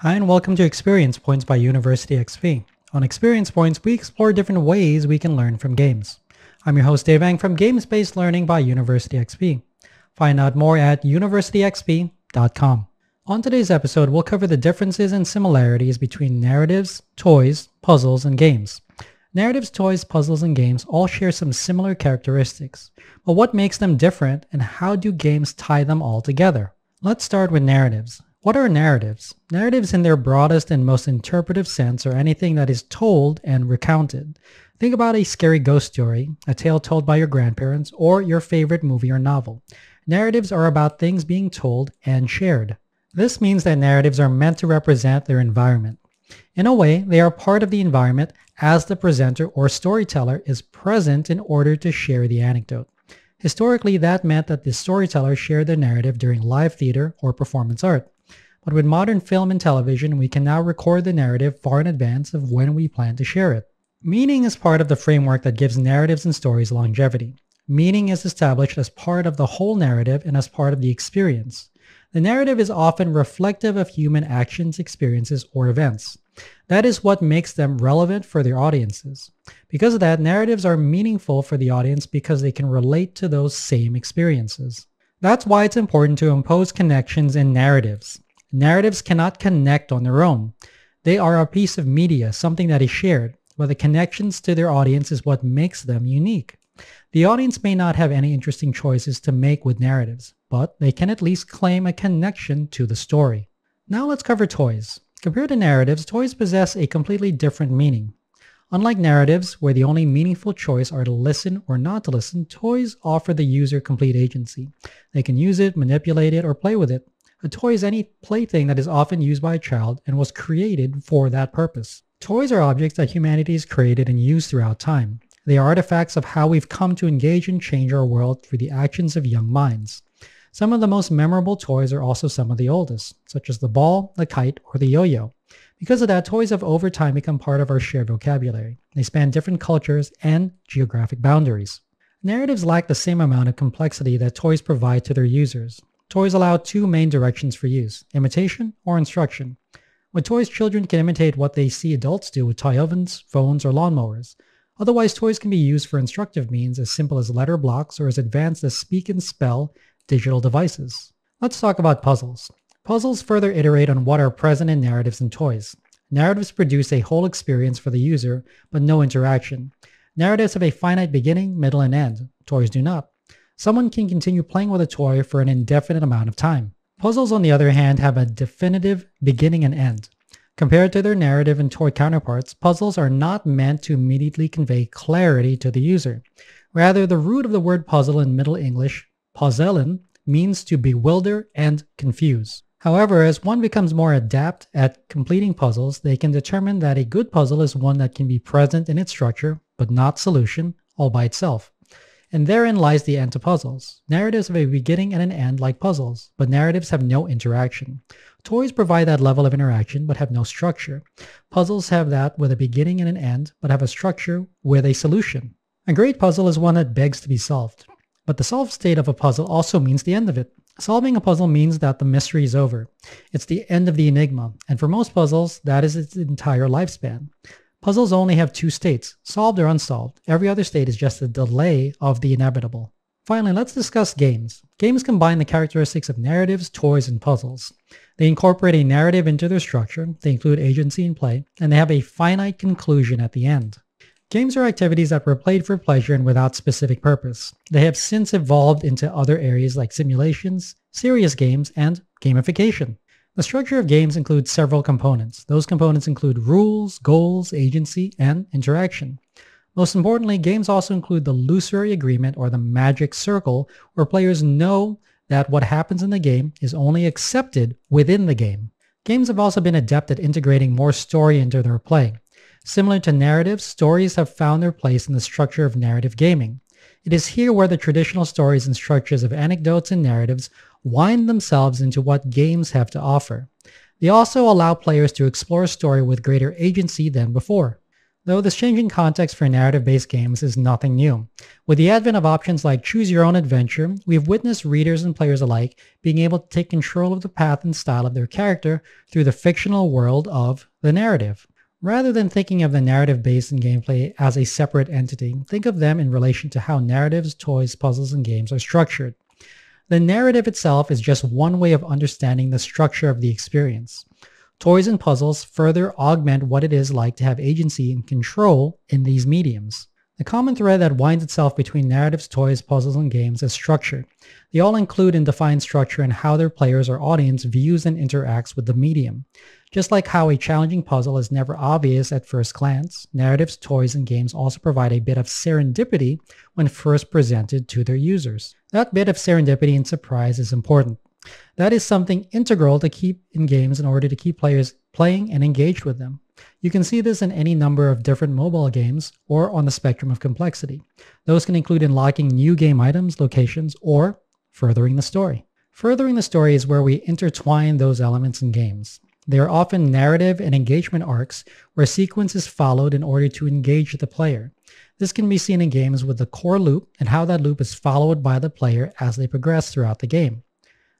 Hi, and welcome to Experience Points by University XP. On Experience Points, we explore different ways we can learn from games. I'm your host Dave Ang from Games-Based Learning by University XP. Find out more at universityxp.com. On today's episode, we'll cover the differences and similarities between narratives, toys, puzzles, and games. Narratives, toys, puzzles, and games all share some similar characteristics, but what makes them different and how do games tie them all together? Let's start with narratives. What are narratives? Narratives in their broadest and most interpretive sense are anything that is told and recounted. Think about a scary ghost story, a tale told by your grandparents, or your favorite movie or novel. Narratives are about things being told and shared. This means that narratives are meant to represent their environment. In a way, they are part of the environment as the presenter or storyteller is present in order to share the anecdote. Historically, that meant that the storyteller shared the narrative during live theater or performance art. But with modern film and television, we can now record the narrative far in advance of when we plan to share it. Meaning is part of the framework that gives narratives and stories longevity. Meaning is established as part of the whole narrative and as part of the experience. The narrative is often reflective of human actions, experiences, or events. That is what makes them relevant for their audiences. Because of that, narratives are meaningful for the audience because they can relate to those same experiences. That's why it's important to impose connections in narratives. Narratives cannot connect on their own. They are a piece of media, something that is shared, but the connections to their audience is what makes them unique. The audience may not have any interesting choices to make with narratives, but they can at least claim a connection to the story. Now let's cover toys. Compared to narratives, toys possess a completely different meaning. Unlike narratives, where the only meaningful choice are to listen or not to listen, toys offer the user complete agency. They can use it, manipulate it, or play with it. A toy is any plaything that is often used by a child and was created for that purpose. Toys are objects that humanity has created and used throughout time. They are artifacts of how we've come to engage and change our world through the actions of young minds. Some of the most memorable toys are also some of the oldest, such as the ball, the kite, or the yo-yo. Because of that, toys have over time become part of our shared vocabulary. They span different cultures and geographic boundaries. Narratives lack the same amount of complexity that toys provide to their users. Toys allow two main directions for use, imitation or instruction. With toys, children can imitate what they see adults do with toy ovens, phones, or lawnmowers. Otherwise, toys can be used for instructive means as simple as letter blocks or as advanced as speak and spell digital devices. Let's talk about puzzles. Puzzles further iterate on what are present in narratives and toys. Narratives produce a whole experience for the user, but no interaction. Narratives have a finite beginning, middle, and end. Toys do not. Someone can continue playing with a toy for an indefinite amount of time. Puzzles, on the other hand, have a definitive beginning and end. Compared to their narrative and toy counterparts, puzzles are not meant to immediately convey clarity to the user. Rather, the root of the word puzzle in Middle English, puzzelen, means to bewilder and confuse. However, as one becomes more adept at completing puzzles, they can determine that a good puzzle is one that can be present in its structure, but not solution, all by itself. And therein lies the end to puzzles. Narratives have a beginning and an end like puzzles, but narratives have no interaction. Toys provide that level of interaction but have no structure. Puzzles have that with a beginning and an end, but have a structure with a solution. A great puzzle is one that begs to be solved. But the solved state of a puzzle also means the end of it. Solving a puzzle means that the mystery is over. It's the end of the enigma, and for most puzzles, that is its entire lifespan. Puzzles only have two states, solved or unsolved. Every other state is just a delay of the inevitable. Finally, let's discuss games. Games combine the characteristics of narratives, toys, and puzzles. They incorporate a narrative into their structure, they include agency and play, and they have a finite conclusion at the end. Games are activities that were played for pleasure and without specific purpose. They have since evolved into other areas like simulations, serious games, and gamification. The structure of games includes several components. Those components include rules, goals, agency, and interaction. Most importantly, games also include the illusory agreement or the magic circle where players know that what happens in the game is only accepted within the game. Games have also been adept at integrating more story into their play. Similar to narratives, stories have found their place in the structure of narrative gaming. It is here where the traditional stories and structures of anecdotes and narratives wind themselves into what games have to offer. They also allow players to explore a story with greater agency than before. Though this changing context for narrative-based games is nothing new. With the advent of options like Choose Your Own Adventure, we've witnessed readers and players alike being able to take control of the path and style of their character through the fictional world of the narrative. Rather than thinking of the narrative based in gameplay as a separate entity, think of them in relation to how narratives, toys, puzzles, and games are structured. The narrative itself is just one way of understanding the structure of the experience. Toys and puzzles further augment what it is like to have agency and control in these mediums. The common thread that winds itself between narratives, toys, puzzles, and games is structure. They all include and define structure in how their players or audience views and interacts with the medium. Just like how a challenging puzzle is never obvious at first glance, narratives, toys, and games also provide a bit of serendipity when first presented to their users. That bit of serendipity and surprise is important. That is something integral to keep in games in order to keep players playing and engaged with them. You can see this in any number of different mobile games or on the spectrum of complexity. Those can include unlocking new game items, locations, or furthering the story. Furthering the story is where we intertwine those elements in games. They are often narrative and engagement arcs where a sequence is followed in order to engage the player. This can be seen in games with the core loop and how that loop is followed by the player as they progress throughout the game.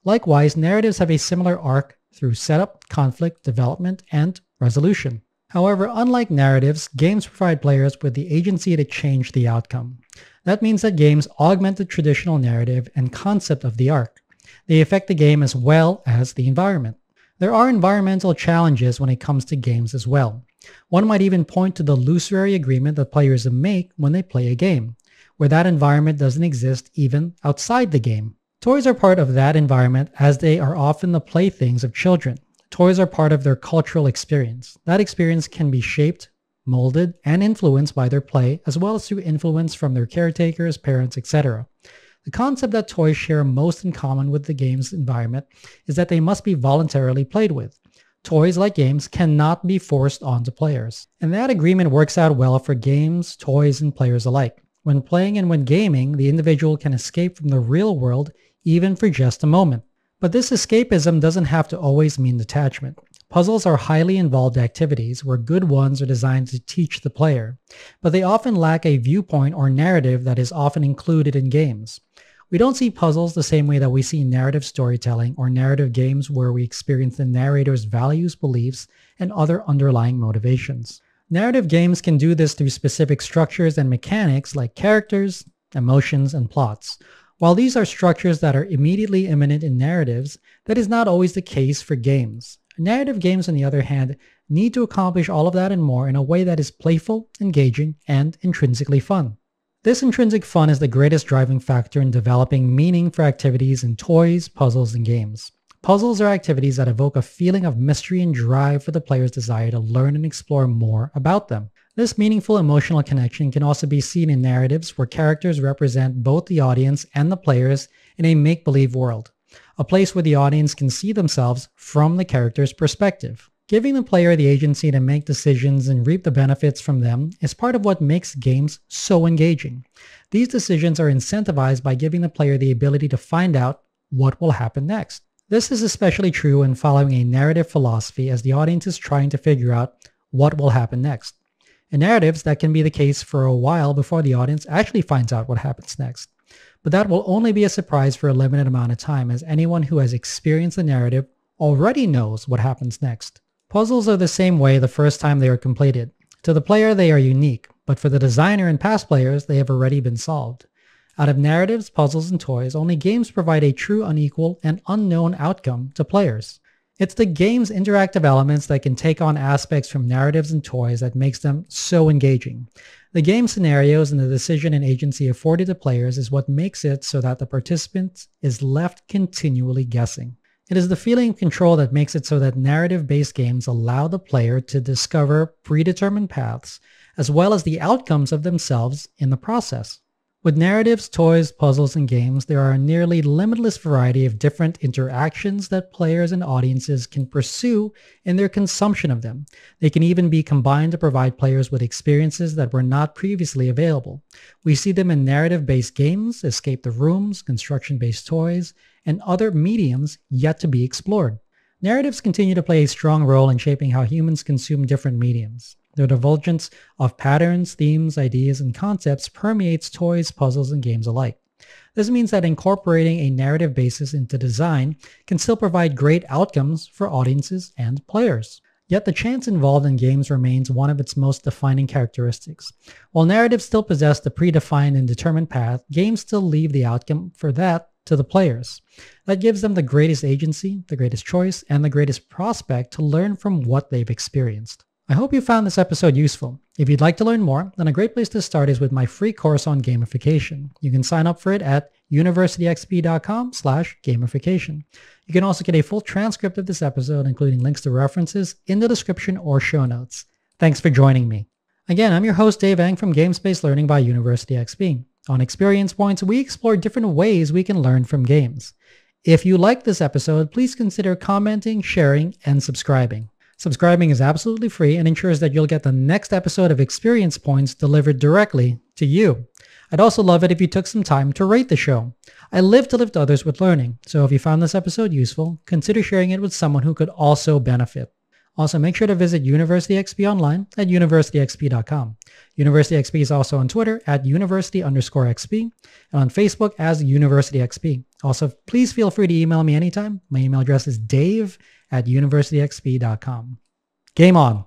Likewise, narratives have a similar arc through setup, conflict, development, and resolution. However, unlike narratives, games provide players with the agency to change the outcome. That means that games augment the traditional narrative and concept of the arc. They affect the game as well as the environment. There are environmental challenges when it comes to games as well. One might even point to the illusory agreement that players make when they play a game, where that environment doesn't exist even outside the game. Toys are part of that environment as they are often the playthings of children. Toys are part of their cultural experience. That experience can be shaped, molded, and influenced by their play, as well as through influence from their caretakers, parents, etc. The concept that toys share most in common with the game's environment is that they must be voluntarily played with. Toys, like games, cannot be forced onto players. And that agreement works out well for games, toys, and players alike. When playing and when gaming, the individual can escape from the real world even for just a moment. But this escapism doesn't have to always mean detachment. Puzzles are highly involved activities where good ones are designed to teach the player, but they often lack a viewpoint or narrative that is often included in games. We don't see puzzles the same way that we see narrative storytelling or narrative games where we experience the narrator's values, beliefs, and other underlying motivations. Narrative games can do this through specific structures and mechanics like characters, emotions, and plots. While these are structures that are immediately immanent in narratives, that is not always the case for games. Narrative games, on the other hand, need to accomplish all of that and more in a way that is playful, engaging, and intrinsically fun. This intrinsic fun is the greatest driving factor in developing meaning for activities in toys, puzzles, and games. Puzzles are activities that evoke a feeling of mystery and drive for the player's desire to learn and explore more about them. This meaningful emotional connection can also be seen in narratives where characters represent both the audience and the players in a make-believe world, a place where the audience can see themselves from the character's perspective. Giving the player the agency to make decisions and reap the benefits from them is part of what makes games so engaging. These decisions are incentivized by giving the player the ability to find out what will happen next. This is especially true when following a narrative philosophy as the audience is trying to figure out what will happen next. In narratives, that can be the case for a while before the audience actually finds out what happens next. But that will only be a surprise for a limited amount of time, as anyone who has experienced the narrative already knows what happens next. Puzzles are the same way the first time they are completed. To the player, they are unique, but for the designer and past players, they have already been solved. Out of narratives, puzzles, and toys, only games provide a true, unequal, and unknown outcome to players. It's the game's interactive elements that can take on aspects from narratives and toys that makes them so engaging. The game scenarios and the decision and agency afforded to players is what makes it so that the participant is left continually guessing. It is the feeling of control that makes it so that narrative-based games allow the player to discover predetermined paths as well as the outcomes of themselves in the process. With narratives, toys, puzzles, and games, there are a nearly limitless variety of different interactions that players and audiences can pursue in their consumption of them. They can even be combined to provide players with experiences that were not previously available. We see them in narrative-based games, escape the rooms, construction-based toys, and other mediums yet to be explored. Narratives continue to play a strong role in shaping how humans consume different mediums. The divulgence of patterns, themes, ideas, and concepts permeates toys, puzzles, and games alike. This means that incorporating a narrative basis into design can still provide great outcomes for audiences and players. Yet the chance involved in games remains one of its most defining characteristics. While narratives still possess the predefined and determined path, games still leave the outcome for that to the players. That gives them the greatest agency, the greatest choice, and the greatest prospect to learn from what they've experienced. I hope you found this episode useful. If you'd like to learn more, then a great place to start is with my free course on gamification. You can sign up for it at universityxp.com/gamification. You can also get a full transcript of this episode, including links to references, in the description or show notes. Thanks for joining me. Again, I'm your host Dave Eng from Games-Based Learning by University XP. On Experience Points, we explore different ways we can learn from games. If you like this episode, please consider commenting, sharing, and subscribing. Subscribing is absolutely free and ensures that you'll get the next episode of Experience Points delivered directly to you. I'd also love it if you took some time to rate the show. I live to lift others with learning, so if you found this episode useful, consider sharing it with someone who could also benefit. Also, make sure to visit University XP online at universityxp.com. University XP is also on Twitter at university_XP and on Facebook as University XP. Also, please feel free to email me anytime. My email address is dave@universityxp.com. Game on!